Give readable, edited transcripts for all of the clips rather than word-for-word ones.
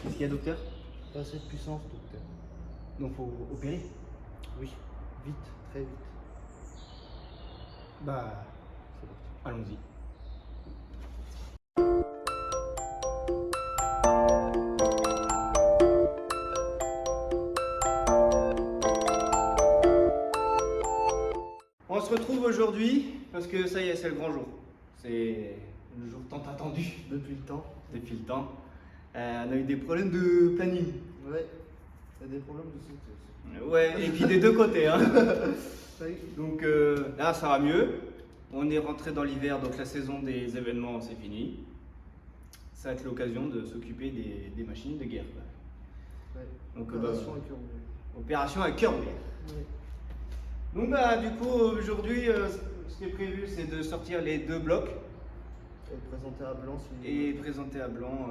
Qu'est-ce qu'il y a, docteur? Pas assez de puissance, docteur. Donc faut opérer? Oui, vite, très vite. Bah, C'est parti. allons-y. On se retrouve aujourd'hui parce que ça y est, c'est le grand jour. C'est le jour tant attendu Depuis le temps. depuis le temps. On a eu des problèmes de planning. Ouais, il y a des problèmes de santé. Ouais, et puis des deux côtés. Hein. Oui. Donc là, ça va mieux. On est rentré dans l'hiver, donc la saison des événements, c'est fini. Ça va être l'occasion de s'occuper des machines de guerre. Ouais. Donc, Opération à cœur ouvert. Opération à cœur ouvert. Ouais. Donc bah, du coup, aujourd'hui, ce qui est prévu, c'est de sortir les deux blocs Et présenter à Blanc. et présenter à Blanc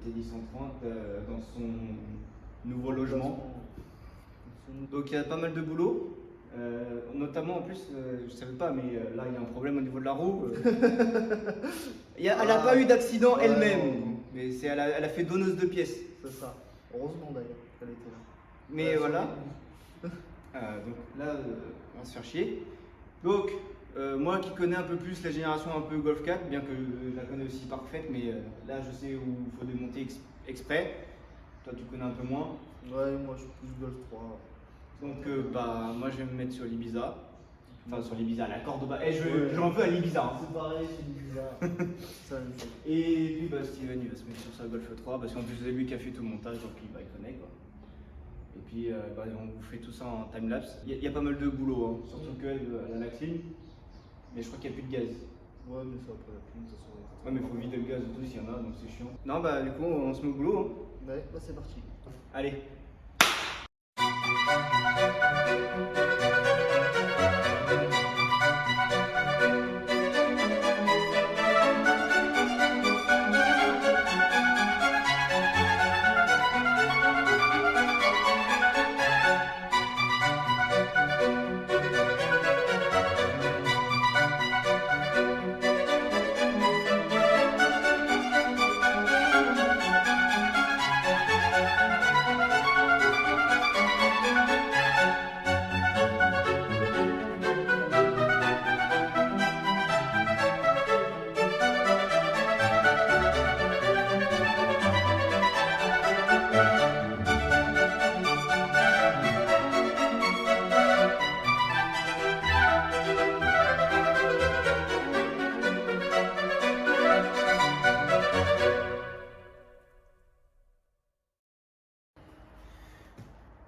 le T1030 dans son nouveau logement. Donc il y a pas mal de boulot. Notamment en plus, je savais pas, mais là il y a un problème au niveau de la roue. Elle n'a pas eu d'accident Ouais, elle-même, non. mais elle a fait donneuse de pièces. C'est ça. Heureusement d'ailleurs qu'elle était là. Mais Ouais, voilà. sur Donc là, on va se faire chier. Donc moi qui connais un peu plus la génération un peu Golf 4, bien que je la connais aussi parfaite, mais là je sais où il faut démonter exprès. Toi tu connais un peu moins. les- Ouais, moi je suis plus Golf 3. Donc bah moi je vais me mettre sur l'Ibiza. Enfin sur l'Ibiza, la Cordoba. Et Ouais. j'en veux à l'Ibiza. Hein. C'est pareil, c'est bizarre. C'est la même chose. Et puis bah, Steven il va se mettre sur sa Golf 3 parce qu'en plus c'est lui qui a fait tout le montage, donc il connaît quoi. Et puis bah, on vous fait tout ça en timelapse. Il y a pas mal de boulot, hein. Surtout qu'elle a la clim. Mais je crois qu'il n'y a plus de gaz. Ouais, mais ça après la pluie, de toute façon. Ouais mais faut vider le gaz et tout s'il y en a, donc c'est chiant. Non bah du coup on se met au boulot. Hein. Ouais, bah c'est parti. Allez.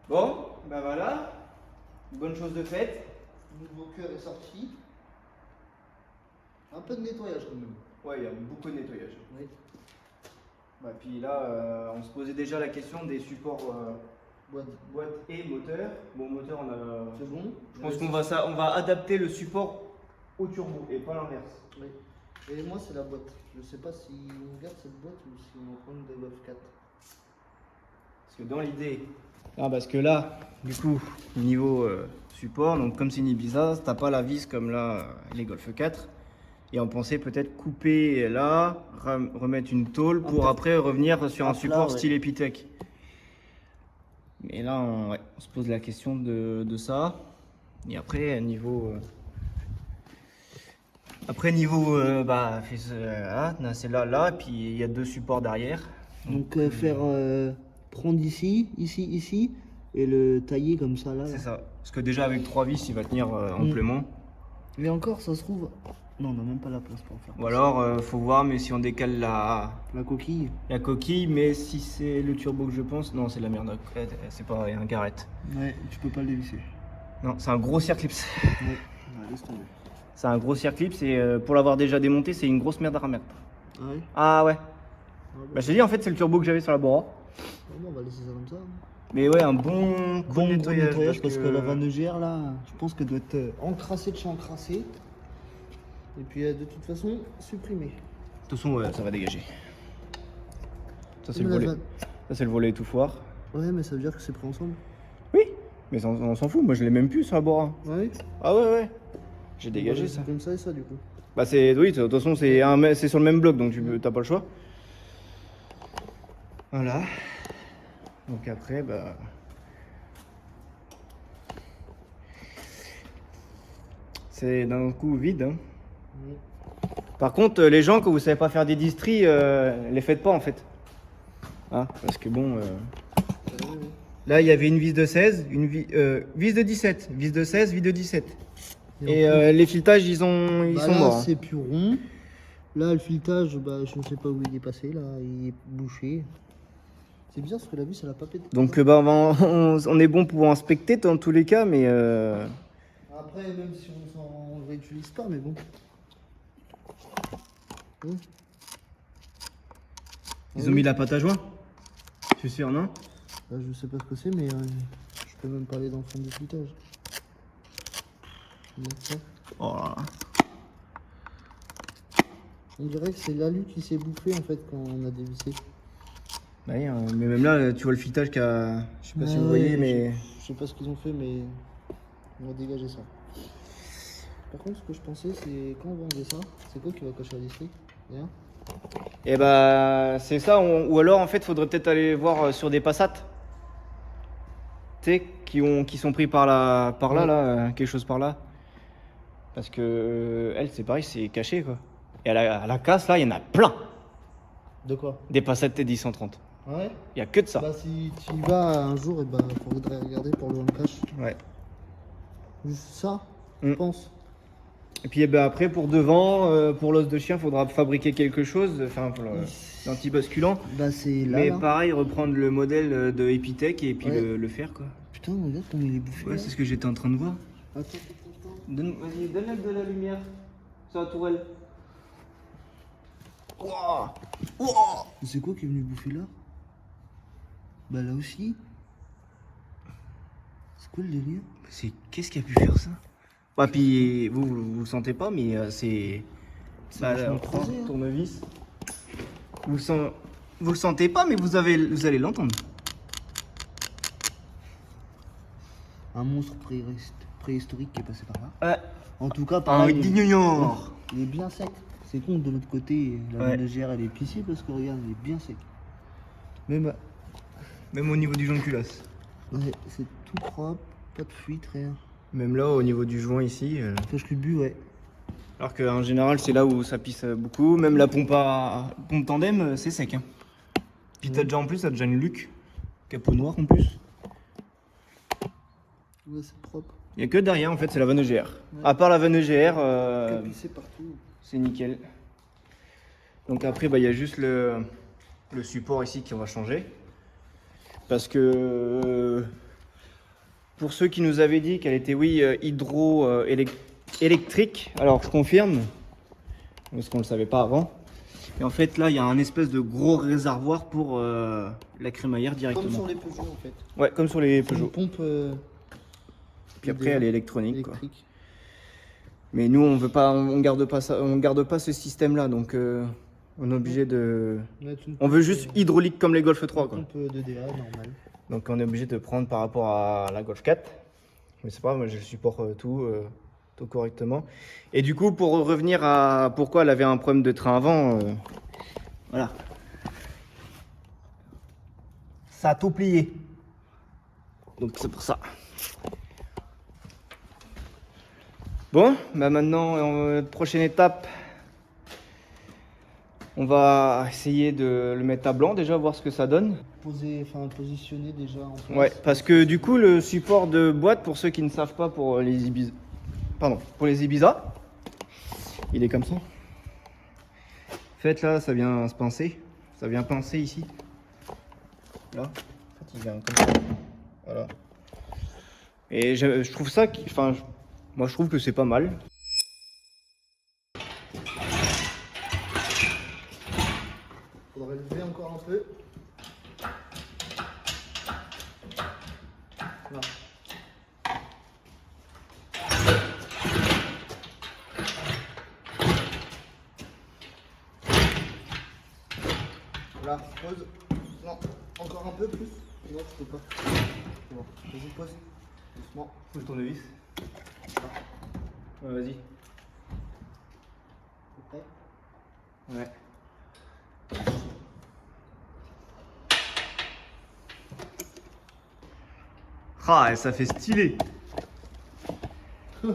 Bon, bah voilà. Bonne chose de faite. Nouveau cœur est sorti. Un peu de nettoyage quand même. Ouais, il y a beaucoup de nettoyage. Oui. Bah, puis là, on se posait déjà la question des supports Boîte. boîte et moteur. Bon, moteur, on a. C'est bon. Je pense qu'on va, on va adapter le support au turbo et pas l'inverse. Oui. Et moi c'est la boîte. Je sais pas si on garde cette boîte ou si on prend une des Golf 4. Parce que dans l'idée. Ah, parce que là, du coup, niveau support, donc comme c'est une Ibiza, t'as pas la vis comme là, les Golf 4. Et on pensait peut-être couper là, remettre une tôle pour peu- après revenir sur un plat, support ouais. style Epitech. Mais là, on se pose la question de ça. Et après, niveau. Bah, c'est là, et puis il y a 2 supports derrière. Donc faire prendre ici, ici, et le tailler comme ça là. C'est là. ça. Parce que déjà, avec 3 vis, il va tenir amplement. Mais encore, ça se trouve. Non, on n'a même pas la place pour faire. Ou alors, faut voir, mais si on décale La coquille. la coquille, mais si c'est le turbo que je pense, non, c'est de la merde. C'est pas un garrette. Ouais, tu peux pas le dévisser. Non, c'est un gros circlips. Ouais, laisse tomber. C'est un gros circlips et pour l'avoir déjà démonté, c'est une grosse merde à remettre. Ah ouais. Ah ouais. Ah Bah, je te dis, en fait, c'est le turbo que j'avais sur la Bora. bon, on va laisser ça comme ça. Mais ouais, un bon coup de Bon nettoyage. nettoyage parce que la vanne EGR là, je pense qu'elle doit être encrassée de chez encrassée. Et puis de toute façon, supprimée. De toute façon, ouais, ça va dégager. Ça, c'est le Mais la volet. vanne- Ça, c'est le volet étouffoir. Ouais, mais ça veut dire que c'est pris ensemble. Oui, mais on s'en fout. Moi, je l'ai même plus sur la Bora. Ouais. Ah ouais. J'ai dégagé Ouais, ça. c'est comme ça et ça du coup. Bah, oui, de toute façon, c'est sur le même bloc, donc t'as pas le choix. Voilà. Donc après, bah. C'est d'un coup vide. Hein. Par contre, les gens, quand vous savez pas faire des distries, les faites pas en fait. Hein, parce que bon. Là, il y avait une vis de 16, vis de 17, vis de 16, vis de 17. Et les filetages, ils sont là, morts. Hein. c'est plus rond. Là, le filetage, bah, je ne sais pas où il est passé. Là, il est bouché. C'est bizarre parce que la vis, elle a pas pété. Donc, bah, on est bon pour inspecter dans tous les cas, mais. Après, même si on ne réutilise pas, mais bon. Ils ont mis la pâte à joint. Je suis sûr, non? Là, je sais pas ce que c'est, mais je peux même parler dans le fond du filetage. Oh là là. On dirait que c'est l'alu qui s'est bouffé en fait quand on a dévissé. Bah oui, hein, mais même là, tu vois le filetage qui a. Je sais pas si vous voyez, mais. Je sais pas ce qu'ils ont fait, mais on va dégager ça. Par contre, ce que je pensais, c'est quand on vendait ça, c'est quoi qui va cocher la district? Rien. Et bah, c'est ça. Ou alors, en fait, faudrait peut-être aller voir sur des Passat. Tu sais, qui sont pris par là, Ouais. là, quelque chose par là. Parce que elle, c'est pareil, c'est caché quoi. Et à la casse, là, il y en a plein. De quoi? Des Passat T1030. Ouais. Il y a que de ça. Bah si tu y vas un jour, et bah faudrait regarder pour le one cash. Ouais. Juste ça, je Mm. pense. Et puis eh ben, après, pour devant, pour l'os de chien, faudra fabriquer quelque chose. Enfin, pour l'anti-basculant. Bah c'est là. Mais là. pareil, reprendre le modèle de Epitech et puis Ouais. le faire quoi. Putain, regarde comme il est bouffé. Ouais, là. c'est ce que j'étais en train de voir. Attends. Vas-y, donne de la lumière sur la tourelle. Wouah. Wouah. C'est quoi qui est venu bouffer là? Bah là aussi. C'est quoi le délire? Qu'est-ce qui a pu faire ça? Ouais, puis vous le sentez pas, mais c'est. vachement creusé, hein. Tournevis. Vous le sentez pas, mais vous allez l'entendre. Un monstre préhistorique qui est passé par là. Ouais. En tout cas, Un pareil, guignol. il est bien sec. C'est con de l'autre côté, la Ouais. ménagère elle est pissée parce que regarde, il est bien sec. Même, Même au niveau du joint de culasse. ouais, c'est tout propre, pas de fuite, rien. Même là, au niveau du joint ici. Fâche le but, ouais. Alors qu'en général, c'est là où ça pisse beaucoup. Même la pompe tandem, c'est sec. Hein. Puis t'as déjà en plus, t'as déjà une luque. Capot noir en plus. Ouais, c'est propre. Il n'y a que derrière, en fait, c'est la vanne EGR. À part la vanne EGR, Pissé partout. c'est nickel. Donc après, bah, il y a juste le support ici qui va changer. Parce que pour ceux qui nous avaient dit qu'elle était, oui, hydro-électrique, alors je confirme, parce qu'on ne le savait pas avant. Et en fait, là, il y a un espèce de gros réservoir pour la crémaillère Comme directement. sur les Peugeot en fait. Ouais, comme sur les C'est une Peugeot. pompe Puis après, elle est électronique, quoi. électrique. Mais nous, on garde pas ça, on garde pas ce système-là, donc on est obligé de. Ouais, c'est une On veut pompe, juste hydraulique comme les Golf 3, une quoi. pompe de DA normale. Donc on est obligé de prendre par rapport à la Golf 4. Je sais pas, moi je supporte tout. tout correctement. Et du coup, pour revenir à pourquoi elle avait un problème de train avant, voilà. Ça a tout plié. Donc c'est pour ça. Bon, bah maintenant, prochaine étape, on va essayer de le mettre à blanc déjà, voir ce que ça donne. Positionner déjà en place. Ouais, parce que du coup, le support de boîte, pour ceux qui ne savent pas, pour les Ibiza, pour les Ibiza, il est comme ça. En fait, là, ça vient se pincer. Ça vient pincer ici. Là, en fait, il vient comme ça. Voilà. Et je trouve ça, moi, je trouve que c'est pas mal. Faudrait lever encore un peu. Là. Là, pose. Non, encore un peu plus. Non, je peux pas. C'est bon. Vas-y, pose. Doucement. Pose ton tournevis. Ouais, vas-y. Prêt? Ouais. Ah, et ça fait stylé. On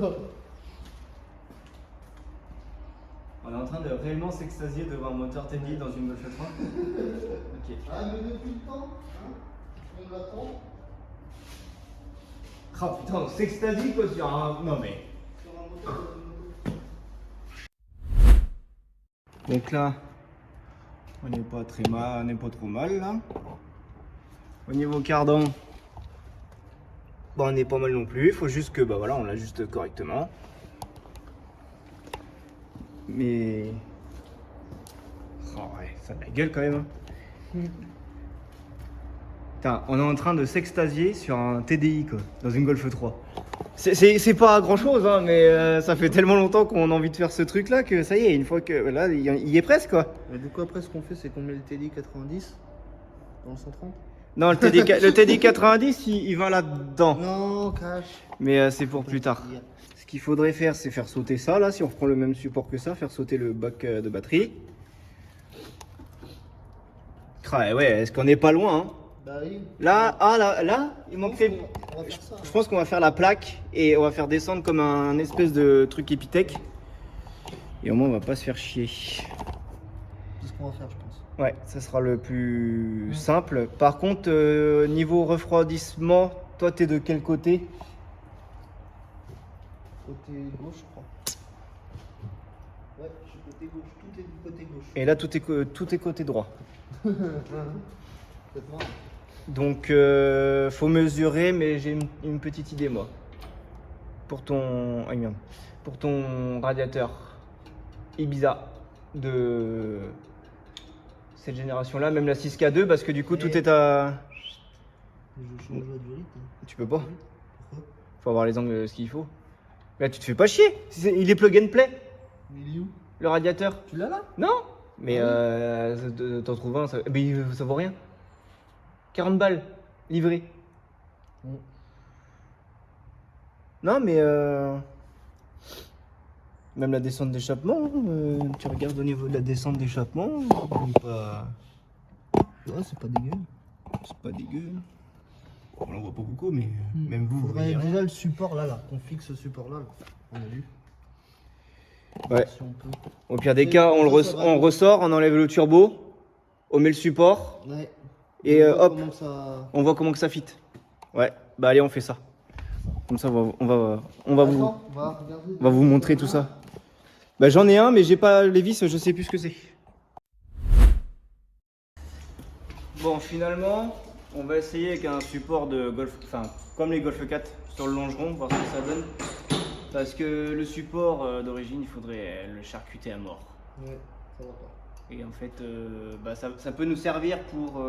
est en train de réellement s'extasier devant un moteur Teddy dans une Golf 3. Ok. Ah, mais depuis le temps, hein, on l'attend. Ah putain, on s'extasie quoi sur un... Non mais... Sur un moteur de moto. Donc là, on n'est pas très mal, on n'est pas trop mal là. Au niveau cardan, bah, on n'est pas mal non plus. Il faut juste que, bah voilà, on l'ajuste correctement. Mais... Oh ouais, ça a de la gueule quand même. Hein. Putain, on est en train de s'extasier sur un TDI quoi, dans une Golf 3. C'est pas grand chose, hein, mais ça fait tellement longtemps qu'on a envie de faire ce truc là que ça y est, une fois que là, il y est presque quoi. Mais du coup, après, ce qu'on fait, c'est qu'on met le TD 90 dans le 130. Non, le TD 90, il va là-dedans. Non, cache. Mais c'est pour plus tard. Ce qu'il faudrait faire, c'est faire sauter ça là, si on reprend le même support que ça, faire sauter le bac de batterie. Ouais, est-ce qu'on n'est pas loin hein. Bah oui. Là, là, il manquerait. On va faire ça. Je pense qu'on va faire la plaque et on va faire descendre comme un espèce de truc Epitech. Et au moins, on va pas se faire chier. C'est ce qu'on va faire, je pense. Ouais, ça sera le plus simple. Par contre, niveau refroidissement, toi, t'es de quel côté? Côté gauche, je crois. Ouais, je suis côté gauche. Tout est du côté gauche. Et là, tout est côté droit. Peut-être moi. Donc, faut mesurer, mais j'ai une petite idée, moi. Pour ton... Ah, merde. Pour ton radiateur Ibiza de cette génération-là, même la 6K2, parce que du coup, tout est à... Je change du rythme. Tu peux pas. Pourquoi? Faut avoir les angles, ce qu'il faut. Là, tu te fais pas chier. Il est plug and play, Mais il est où? le radiateur. Tu l'as là? Non. Mais t'en trouves un, mais ça vaut rien. 40 balles, livré. Mm. Non, mais même la descente d'échappement, tu regardes au niveau de la descente d'échappement, Ouais, c'est pas dégueu. c'est pas dégueu. Bon, là, on voit pas beaucoup, mais même vous, vous Faudrait voyez rien. déjà le support là, qu'on fixe ce support là. On a vu. Ouais. Si on peut. Au pire des cas, on ressort, on enlève le turbo, on met le support, Ouais. et On voit hop, comment ça... on voit comment que ça fit. Ouais, bah allez, on fait ça. Comme ça, on va vous... Attends, on va regarder. On va vous montrer tout ça. Bah j'en ai un mais j'ai pas les vis, je sais plus ce que c'est. Bon finalement, on va essayer avec un support de Golf, enfin comme les Golf 4 sur le longeron, voir ce que ça donne. Parce que le support d'origine, il faudrait le charcuter à mort. Ouais, ça va pas. Et en fait, bah, ça peut nous servir pour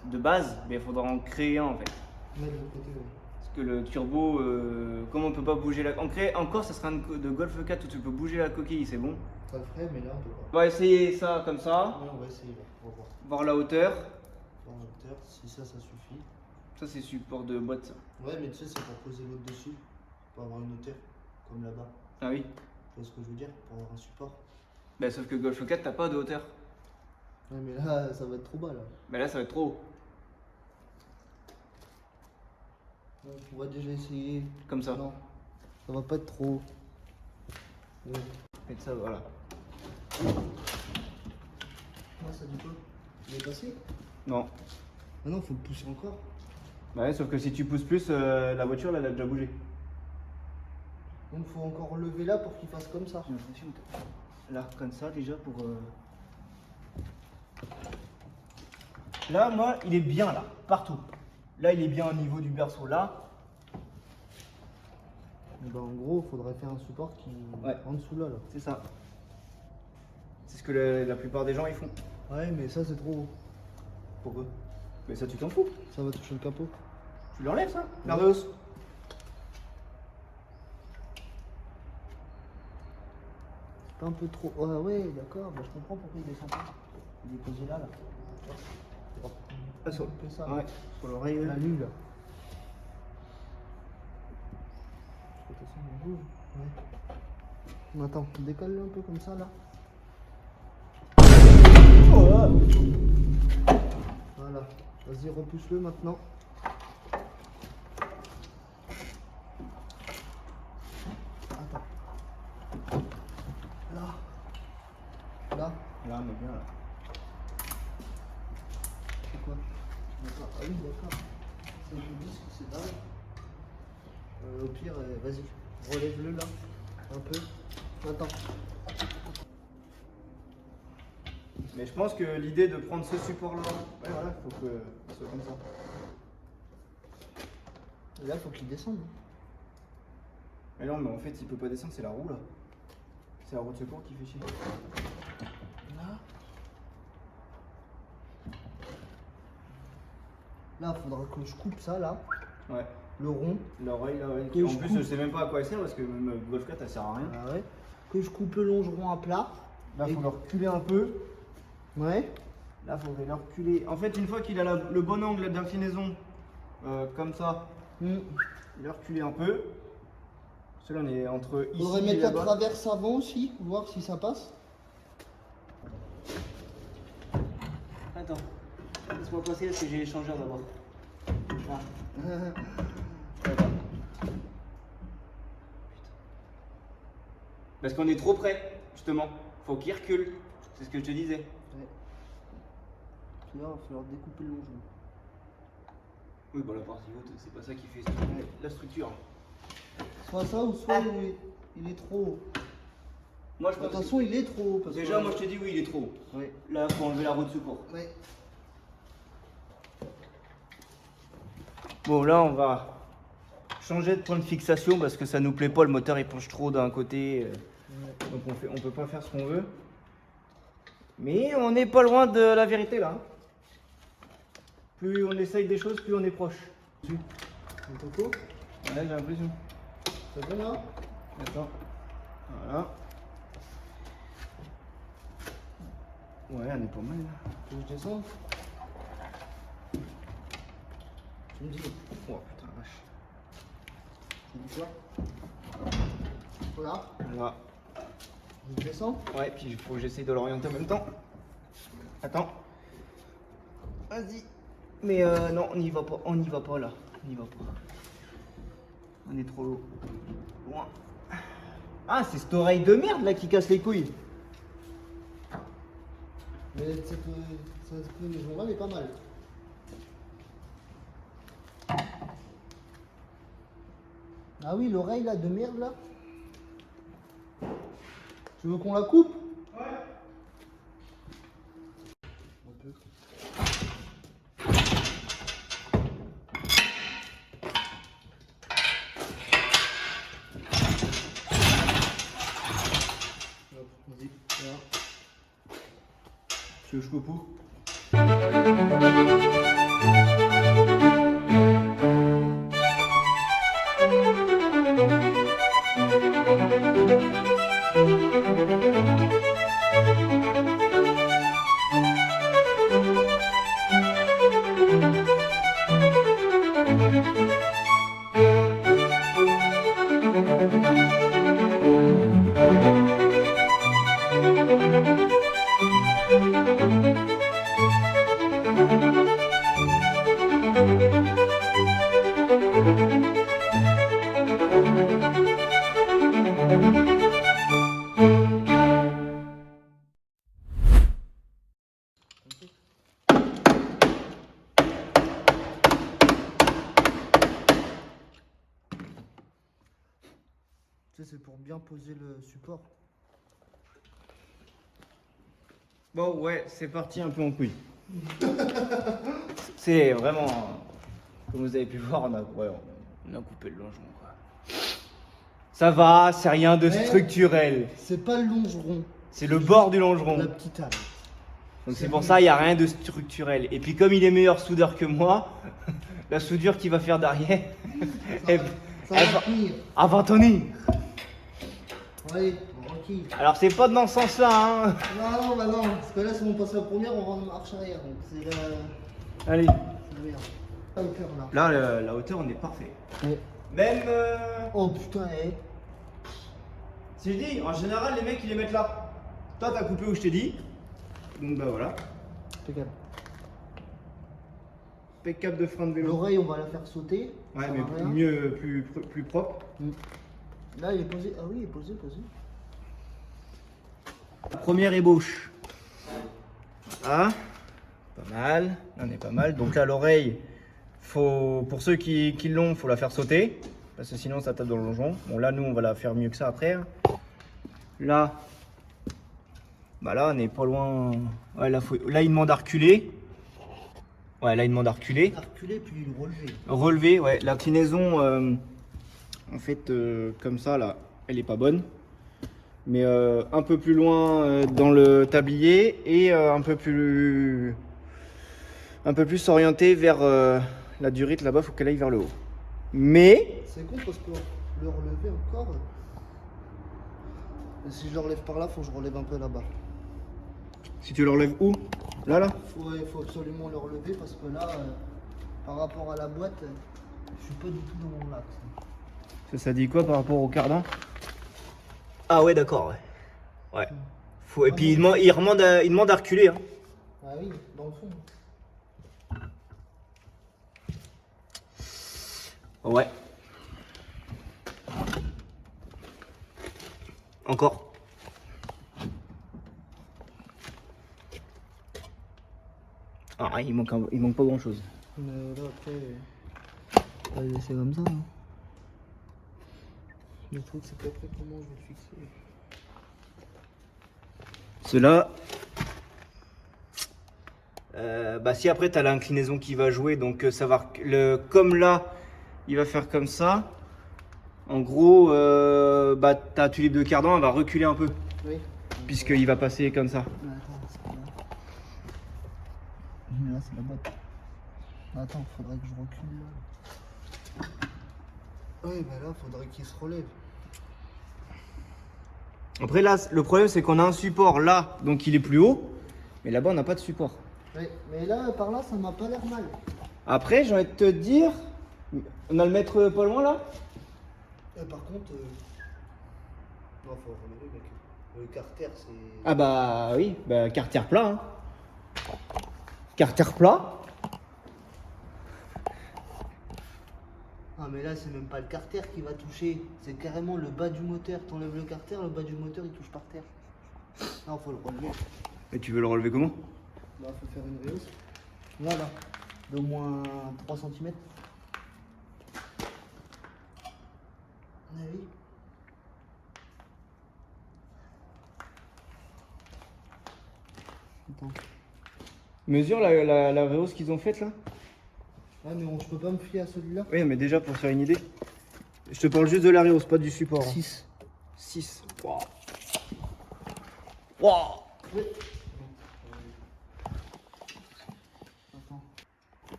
de base, mais il faudra en créer un en fait. Ouais, de l'autre côté, ouais. Parce que le turbo, comme on peut pas bouger la... Encore, ça sera un de Golf 4 où tu peux bouger la coquille, c'est bon. Ça le ferait, mais là on peut pas. On va essayer ça comme ça, Ouais, on va essayer, on va voir. voir la hauteur. Voir la hauteur, si ça suffit. Ça c'est support de boîte ça. Ouais, mais tu sais, c'est pour poser l'autre dessus. Pour avoir une hauteur comme là-bas. Ah oui. Tu vois ce que je veux dire? Pour avoir un support. Bah, sauf que Golf 4, t'as pas de hauteur. Ouais, mais là, ça va être trop bas là. Bah là, ça va être trop haut. Donc, on va déjà essayer. Comme ça. Non, ça va pas être trop haut. Ouais. Et ça, voilà. Ah, ça dit quoi? Il est passé? Non. Ah non, faut le pousser encore. Bah ouais, sauf que si tu pousses plus, la voiture, là, elle a déjà bougé. Donc faut encore lever là pour qu'il fasse comme ça. J'ai l'impression que là, comme ça, déjà, pour... Là, moi, il est bien, là, partout. Là, il est bien au niveau du berceau, là. Et ben, en gros, il faudrait faire un support qui Ouais. en dessous là. C'est ça. C'est ce que la plupart des gens, ils font. Ouais, mais ça c'est trop haut. Pourquoi? Mais ça, tu t'en fous. Ça va toucher le capot. Tu l'enlèves, ça? Merdos. C'est un peu trop. Ouais, ouais, d'accord. Bah, je comprends pourquoi il descend pas. Il est posé là. Ah, sur... couper ça. Ouais, sur l'oreille. La nulle là. De toute façon, on bouge. Ouais. Attends, décolle un peu comme ça là. Voilà. Vas-y, repousse-le maintenant. Attends. Là. Là. Là, mais bien, là. C'est quoi? D'accord. Ah oui, d'accord. C'est le disque, c'est dingue. Au pire, vas-y. Relève-le là. Un peu. Attends. Mais je pense que l'idée de prendre ce support-là, ouais, voilà, faut que ce soit comme ça. Et là, faut qu'il descende. Mais non, mais en fait, il peut pas descendre, c'est la roue, là. C'est la roue de secours qui fait chier. Là. Là, faudra que je coupe ça là. Ouais. Le rond. L'oreille, là, ouais. Que En je plus, coupe. je sais même pas à quoi elle sert parce que même Golf 4, elle sert à rien. Ah ouais. Que je coupe le longeron à plat. Là, Et- faut le reculer un peu. Ouais. Là, faudrait le reculer. En fait, une fois qu'il a le bon angle d'inclinaison, comme ça, Hmm. il le reculer un peu. Parce que là, on est entre ici Faudrait et mettre la là-bas. traverse avant aussi, voir si ça passe. Attends, laisse-moi passer parce que j'ai l'échangeur d'abord. Parce qu'on est trop près, justement. Faut qu'il recule. C'est ce que je te disais. Ouais. Puis là, il va falloir découper le longeron. Oui, bah la partie haute, c'est pas ça qui fait la structure. Soit ça ou soit il est trop haut. Moi, je De toute pense façon, il est trop haut. que... Parce Déjà, que... moi, je te dis oui, il est trop haut. Ouais. Là, faut enlever la roue de secours. Ouais. Bon, là, on va changer de point de fixation parce que ça nous plaît pas. Le moteur, il penche trop d'un côté. Ouais. Donc, on peut pas faire ce qu'on veut. Mais on n'est pas loin de la vérité, là. Plus on essaye des choses, plus on est proche. Un coco. Ouais, j'ai l'impression. C'est bon là? Attends. Voilà. Ouais, on est pas mal là. Tu veux que je descende? Tu me dis. Oh putain, la vache. Tu me dis quoi? Voilà. Voilà. Je descends. Ouais, puis il faut que j'essaye de l'orienter en même temps. Attends. Vas-y. Mais non, on n'y va pas. On n'y va pas là. On n'y va pas. On est trop loin. Ah, c'est cette oreille de merde là qui casse les couilles. Mais cette maison-là, elle est pas mal. Ah oui, l'oreille là de merde là. Tu veux qu'on la coupe? Ouais. Un peu. Hop, vas-y. Voilà. Tu veux que je coupe où? Tu sais, c'est pour bien poser le support. Bon, ouais, c'est parti un peu en couille. C'est vraiment. Comme vous avez pu voir, on a coupé le longeron, quoi. Ça va, c'est rien de Mais- structurel. C'est pas le longeron, C'est le bord du longeron. la petite arête. Donc c'est pour ça, il n'y a rien de structurel. Et puis comme il est meilleur soudeur que moi, la soudure qu'il va faire derrière, Ça elle va va- tenir. elle va tenir. Allez, tranquille. Alors c'est pas dans ce sens-là, hein. Non, bah non, parce que là, si on passe à la première, on rentre en marche arrière. Donc c'est la Allez. merde. La hauteur là. Là, la hauteur, on est parfait. Ouais. Même. Oh putain, Si je dis, en général, les mecs, ils les mettent là. Toi, t'as coupé où je t'ai dit. Donc bah voilà. Impeccable. Impeccable de frein de vélo. L'oreille, on va la faire sauter. Ouais, ça mais va rien. mieux, plus propre. Là, il est posé. Ah oui, il est posé. Première ébauche. Ah, pas mal. Là, on est pas mal. Donc là, l'oreille, pour ceux qui l'ont, faut la faire sauter. Parce que sinon, ça tape dans le longeron. Bon, là, nous, on va la faire mieux que ça après. Là, bah là, on est pas loin. Ouais, là, il demande à reculer. Ouais, là, il demande à reculer. Reculer puis le relever. Relever, ouais. L'inclinaison, en fait, comme ça, là, elle est pas bonne. Mais un peu plus loin dans le tablier et un peu plus orienté vers la durite là-bas, faut qu'elle aille vers le haut. Mais C'est con parce que le relever encore. Et si je le relève par là, faut que je relève un peu là-bas. si tu le relèves où? Là? Il faut absolument le relever parce que là, par rapport à la boîte, je suis pas du tout dans mon axe. Ça dit quoi par rapport au cardan? Ah ouais, d'accord, ouais. Ouais. Et puis il demande à reculer. Hein. Ah oui, dans le fond. Ouais. Encore. Ah, il manque pas grand chose. Mais là, après, on va le laisser comme ça. Hein. Le truc, c'est qu'après, comment je vais le fixer? Cela. Bah si après tu as l'inclinaison qui va jouer, donc ça va comme là, il va faire comme ça. En gros, bah ta tulipe de cardan, elle va reculer un peu, Oui. puisqu'il va passer comme ça. Mais attends, c'est pas là. Mais là, c'est la boîte. Attends, faudrait que je recule là. Oui, bah là, faudrait qu'il se relève. Après là, le problème c'est qu'on a un support là, donc il est plus haut, mais là-bas on n'a pas de support. Oui, mais là, par là, ça m'a pas l'air mal. Après, j'ai envie de te dire, on a le mètre pas loin là. Et par contre, non, faut relever, mec. Le carter, c'est. Ah bah oui, bah carter plat. Hein. Carter plat. Ah, mais là, c'est même pas le carter qui va toucher. C'est carrément le bas du moteur. T'enlèves le carter, le bas du moteur, il touche par terre. Non, faut le relever. Et tu veux le relever comment? Là, faut faire une réhausse. Voilà, d'au moins 3 cm. Ah oui. Attends. Mesure la réhausse qu'ils ont faite là. Ouais, mais je peux pas me fier à celui-là. Oui, mais déjà pour se faire une idée, je te parle juste de la réhausse, pas du support. 6. 6. Waouh. Waouh. Oui. Attends.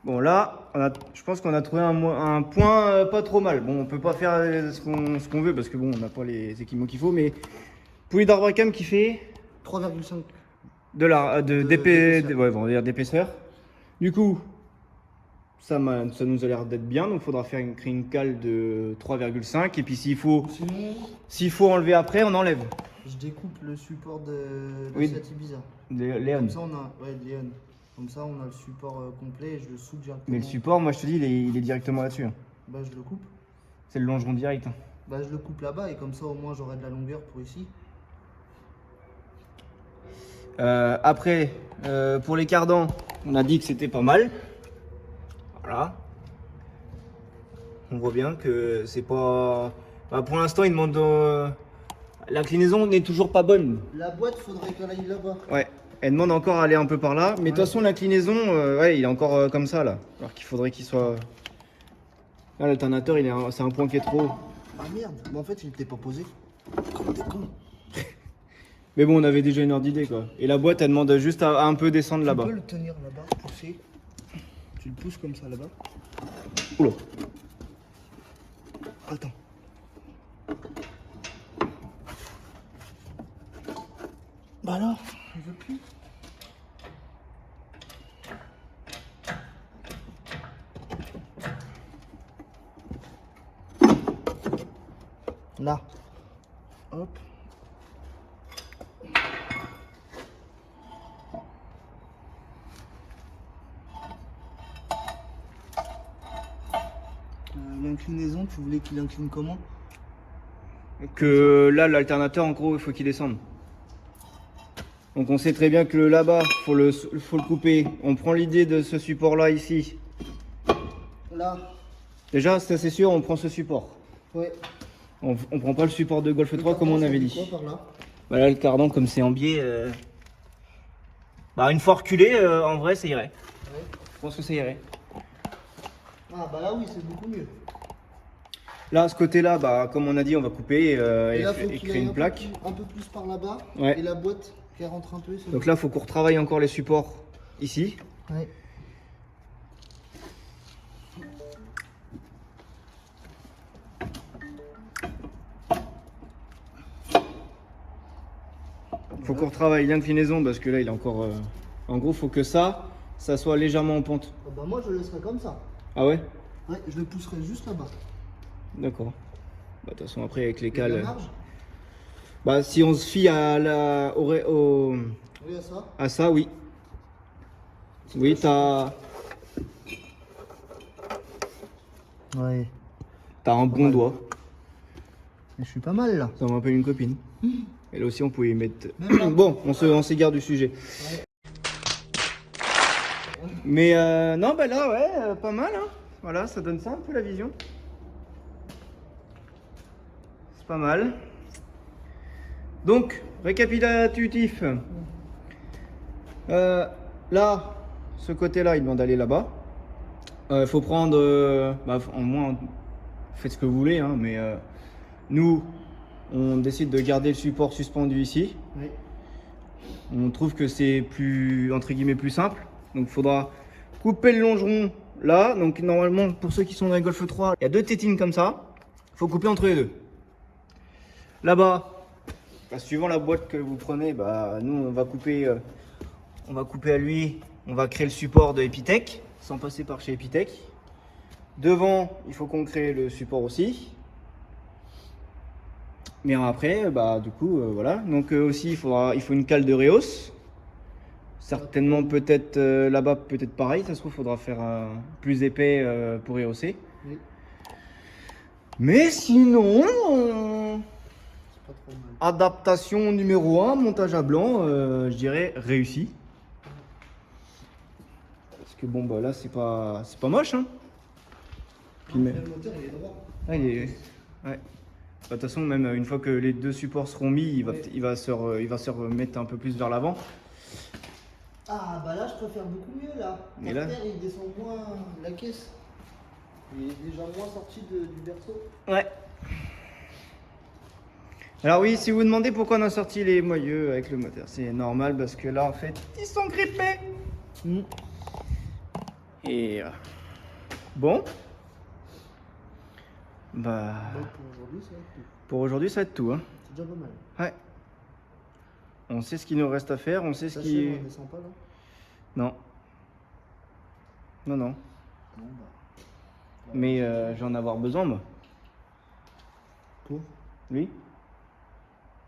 Bon là, je pense qu'on a trouvé un point pas trop mal. Bon, on peut pas faire ce qu'on veut parce que bon, on n'a pas les équipements qu'il faut, mais poulie d'Arbracam qui fait 3,5. d'épaisseur. Ouais, on va dire d'épaisseur. Du coup, ça nous a l'air d'être bien, donc il faudra créer une cale de 3,5 et puis s'il Sinon, faut enlever après, on enlève. je découpe le support de Oui. cette Ibiza. Léon. Comme ça, on a. Ouais, Léon. Comme ça, on a le support complet et je le soude directement. Mais le support, moi je te dis, il est directement là-dessus. Hein. Bah, je le coupe. C'est le longeron direct. Hein. Bah, je le coupe là-bas et comme ça, au moins, j'aurai de la longueur pour ici. Après, pour les cardans, on a dit que c'était pas mal. Voilà. On voit bien que c'est pas. Bah, pour l'instant, il demande. L'inclinaison n'est toujours pas bonne. La boîte, faudrait qu'elle aille là-bas. Ouais. Elle demande encore à aller un peu par là. Mais de toute façon, l'inclinaison, ouais, il est encore comme ça là. Alors qu'il faudrait qu'il soit. Là, l'alternateur, c'est un point qui est trop. Ah merde, mais en fait, il était pas posé. Comme des cons. Mais bon, on avait déjà une ordre d'idée quoi. Et la boîte, elle demande juste à un peu descendre là-bas. Tu peux le tenir là-bas, pousser. Tu le pousses comme ça là-bas. Oula. Attends. Bah alors, il veut plus. Là. Hop. L'inclinaison, tu voulais qu'il incline comment? Que là, l'alternateur, en gros, il faut qu'il descende. Donc on sait très bien que là-bas, faut le couper. On prend l'idée de ce support-là ici. Là. Déjà, ça c'est sûr, on prend ce support. Ouais. On prend pas le support de Golf 3 comme on avait dit. Quoi par là? Bah là, le cardan, comme c'est en biais, bah une fois reculé, en vrai, ça irait. Ouais. Je pense que ça irait. Ah bah là oui, c'est beaucoup mieux. Là, ce côté-là, bah comme on a dit, on va couper là, et créer une plaque. Un peu plus par là-bas. Ouais. Et la boîte qui rentre un peu. Donc là, il faut qu'on retravaille encore les supports ici. Ouais. Faut qu'on retravaille l'inclinaison parce que là, il est encore. En gros, faut que ça soit légèrement en pente. Ah bah moi, je le laisserai comme ça. Ah ouais? Ouais, je le pousserai juste là-bas. D'accord. Bah, de toute façon, après, avec les Il y a de cales. la marge? Bah, si on se fie à Oui, à ça. à ça, oui. Oui, t'as Ouais. un bon doigt. Je suis pas mal là. Ça me rappelle une copine. Elle aussi, on pouvait y mettre. Même là. Bon, on s'égare du sujet. Ouais. Mais non, bah là, ouais, pas mal. Hein. Voilà, ça donne ça un peu la vision. C'est pas mal. Donc, récapitulatif. Là, ce côté-là, il demande d'aller là-bas. Faut prendre, bah, au moins, faites ce que vous voulez, hein, mais nous, on décide de garder le support suspendu ici. Oui. On trouve que c'est plus, entre guillemets, plus simple. Donc, il faudra couper le longeron là. Donc, normalement, pour ceux qui sont dans les Golf 3, il y a deux tétines comme ça. Il faut couper entre les deux. Là-bas, bah, suivant la boîte que vous prenez, bah, nous, on va couper à lui. On va créer le support de Epitech, sans passer par chez Epitech. Devant, il faut qu'on crée le support aussi. Mais après, bah, du coup, voilà. Donc aussi, il faut une cale de Reos. Certainement, peut-être là-bas, peut-être pareil. Ça se trouve, il faudra faire plus épais pour rehausser. Oui. Mais sinon, C'est pas trop mal. adaptation numéro 1, montage à blanc, je dirais réussi. Parce que bon, bah là, c'est pas moche. Hein. Puis, mais... Le moteur il est droit. Ah, il est... Ouais. De toute façon, même une fois que les deux supports seront mis, il va se remettre un peu plus vers l'avant. Ah bah là je préfère beaucoup mieux là. Mais Par là- terre, il descend moins la caisse. Il est déjà moins sorti du berceau. Ouais. Alors oui, si vous demandez pourquoi on a sorti les moyeux avec le moteur, c'est normal parce que là, en fait, ils sont grippés. Et bon. Bah, Donc pour aujourd'hui ça va être tout. pour aujourd'hui, ça va être tout. Hein. C'est déjà pas mal. Ouais. On sait ce qu'il nous reste à faire, on sait ce Ça qui... on descend pas là. Non. Non, non. Non bah. Mais je vais en avoir besoin, moi. Pour Oui.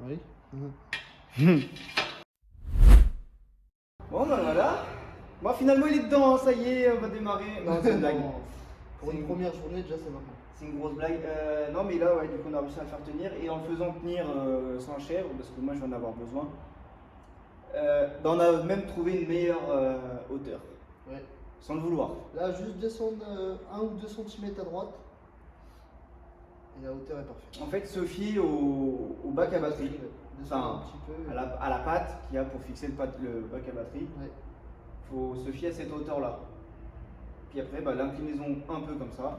Oui. Bon bah voilà. Bon finalement il est dedans, ça y est, on va démarrer. Non c'est une blague. Pour une première journée, déjà, c'est marrant. C'est une grosse blague. Non mais là ouais du coup on a réussi à le faire tenir et en le faisant tenir sans chèvre, parce que moi je vais en avoir besoin. Bah, on a même trouvé une meilleure hauteur. Ouais. Sans le vouloir. Là, juste descendre 1 ou 2 cm à droite. Et la hauteur est parfaite. En fait, se fier au bac à batterie, Descendre enfin, un petit peu. à la patte qu'il y a pour fixer le bac à batterie. Ouais. Faut se fier à cette hauteur-là. Puis après, bah, l'inclinaison un peu comme ça.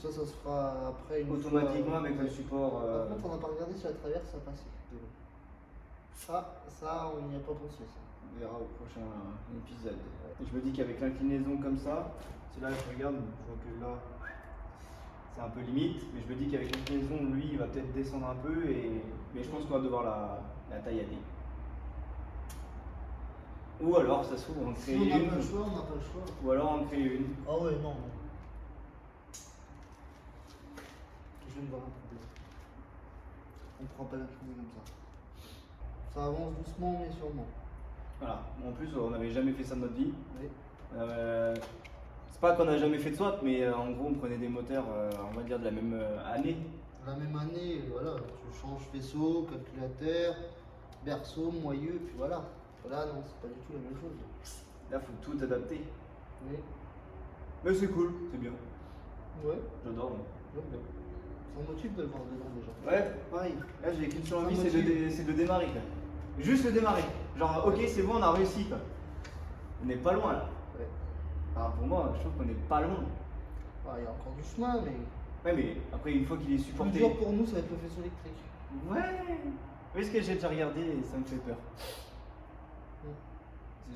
Comme ça se fera après une Automatiquement fois. avec le support. Par contre, on n'a pas regardé si la traverse ça passait. Ça, on n'y a pas pensé. Ça. On verra au prochain épisode. Et je me dis qu'avec l'inclinaison comme ça, c'est là que je regarde, je vois que là, c'est un peu limite, mais je me dis qu'avec l'inclinaison, lui, il va peut-être descendre un peu, mais je pense qu'on va devoir la taillader. Ou alors, ça se trouve, on en crée Si on n'a une. pas le choix, on n'a pas le choix. Ou alors, on en crée une. Ah ouais, non. Je viens de voir un problème. On prend pas l'inclinaison comme ça. Ça avance doucement mais sûrement. Voilà. En plus, on n'avait jamais fait ça de notre vie. Oui. C'est pas qu'on n'a jamais fait de SWAT, mais en gros, on prenait des moteurs, on va dire, de la même année. La même année, voilà, tu changes faisceau, calculateur, berceau, moyeu, puis voilà. Là, non, c'est pas du tout la même chose. Là, faut tout adapter. Oui. Mais c'est cool, c'est bien. Ouais. J'adore. Moi. Ça me motive de le voir dedans déjà. Ouais, pareil. Là, j'ai qu'une seule envie, Ça c'est motive. de démarrer. Quoi. Juste le démarrer. Genre, ok, c'est bon, on a réussi. Quoi. On n'est pas loin là. Ouais. Alors, pour moi, je trouve qu'on n'est pas loin. Ah, il y a encore du chemin, mais. Ouais, mais après, une fois qu'il est Le supporté. plus dur pour nous, ça va être le faisceau électrique. Ouais. Oui, ce que j'ai déjà regardé et ça me fait peur.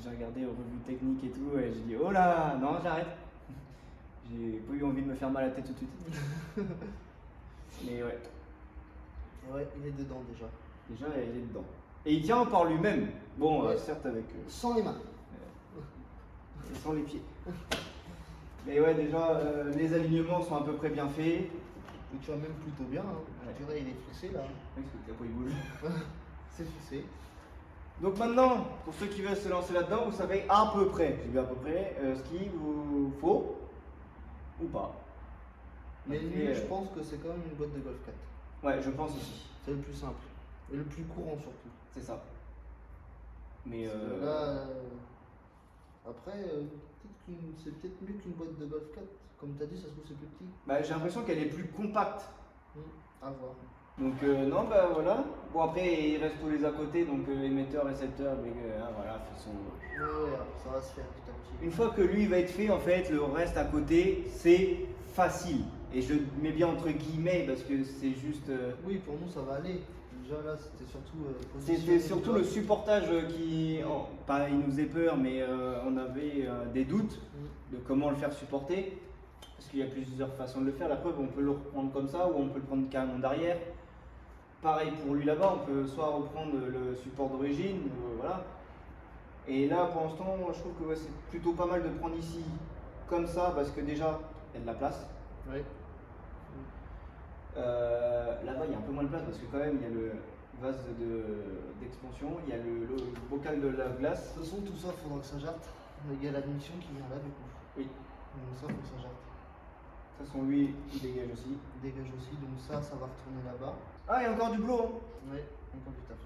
J'ai regardé aux revues techniques et tout, et j'ai dit, oh là, non, j'arrête. J'ai pas eu envie de me faire mal à la tête tout de suite. Mais ouais, Et ouais, il est dedans déjà. déjà, il est dedans. Et il tient par lui-même. Bon, Ouais. certes, avec. Sans les mains. Et sans les pieds. Mais ouais, déjà, les alignements sont à peu près bien faits. Et tu vois même plutôt bien. Hein. Ouais. Je dirais, il est fixé là. Oui, parce que le capot il bouge. C'est fixé. Donc maintenant, pour ceux qui veulent se lancer là-dedans, vous savez à peu près, j'ai vu à peu près, ce qu'il vous faut ou pas. Mais Après, lui, je pense que c'est quand même une boîte de Golf 4. Ouais, je pense aussi. C'est le plus simple. Et le plus courant surtout. C'est ça. Mais Parce que là, après, c'est peut-être mieux qu'une boîte de Golf 4. Comme tu as dit, ça se trouve c'est plus petit. bah, j'ai l'impression qu'elle est plus compacte. À voir. Donc non, bah voilà. Bon après, il reste tous les à côté, donc émetteur, récepteur, mais voilà, façon. Ouais, ça va se faire petit à petit. Une fois que lui va être fait, en fait, le reste à côté, c'est facile. Et je mets bien entre guillemets parce que c'est juste. Oui, pour nous, ça va aller. Déjà là, c'était surtout. C'était surtout le supportage qui, pas il nous faisait peur, mais on avait des doutes de comment le faire supporter. Parce qu'il y a plusieurs façons de le faire. La preuve, on peut le reprendre comme ça ou on peut le prendre carrément derrière. Pareil pour lui là-bas, on peut soit reprendre le support d'origine, voilà. Et là, pour l'instant, je trouve que ouais, c'est plutôt pas mal de prendre ici comme ça parce que déjà, il y a de la place. Oui. Là-bas, il y a un peu moins de place parce que quand même, il y a le vase d'expansion, il y a le bocal de la glace. De toute façon, tout ça, il faudra que ça jarte. Il y a l'admission qui vient là, du coup. Oui. Donc ça, il faut que ça jarte. De toute façon, lui, il dégage aussi. Il dégage aussi, donc ça va retourner là-bas. Ah, il y a encore du boulot. Hein. Oui, encore du taf.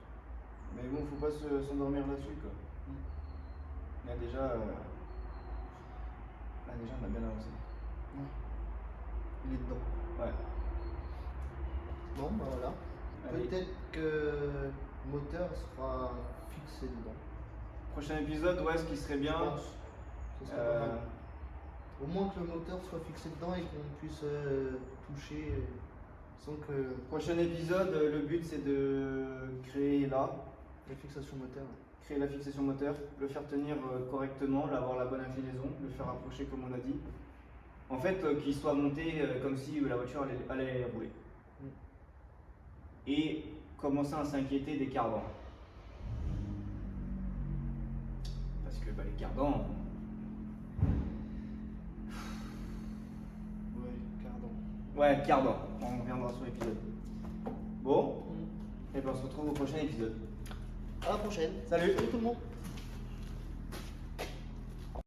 Mais bon, faut pas s'endormir là-dessus, quoi. Là, déjà, on a bien avancé. Ouais. Il est dedans. Ouais. Bon, bah voilà. Allez. Peut-être que le moteur sera fixé dedans. Prochain épisode, ouais, ce qui serait bien. Je pense. Ce serait pas mal. Euh, Au moins que le moteur soit fixé dedans et qu'on puisse toucher sans que Prochain épisode, le but c'est de créer là, la fixation moteur. créer la fixation moteur, le faire tenir correctement, avoir la bonne inclinaison, le faire approcher comme on a dit. En fait, qu'il soit monté comme si la voiture allait rouler. Et commencer à s'inquiéter des cardans. Parce que bah, les cardans, ouais, cardan, on reviendra sur l'épisode. Bon, et ben on se retrouve au prochain épisode. À la prochaine. Salut. Salut tout le monde.